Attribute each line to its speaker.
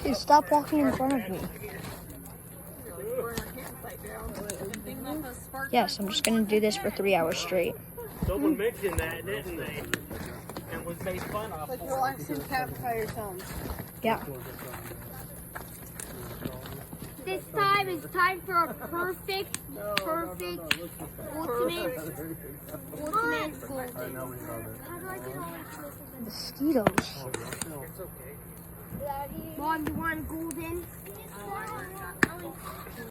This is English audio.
Speaker 1: Dude, stop walking in front of me. Yes, I'm just gonna do this for 3 hours straight.
Speaker 2: Someone mentioned that, didn't they? And was made fun of.
Speaker 3: Like relaxing campfire sounds.
Speaker 1: Yeah.
Speaker 4: This time is time for a perfect, ultimate goal.
Speaker 1: Mosquitoes.
Speaker 4: Mom, you want golden?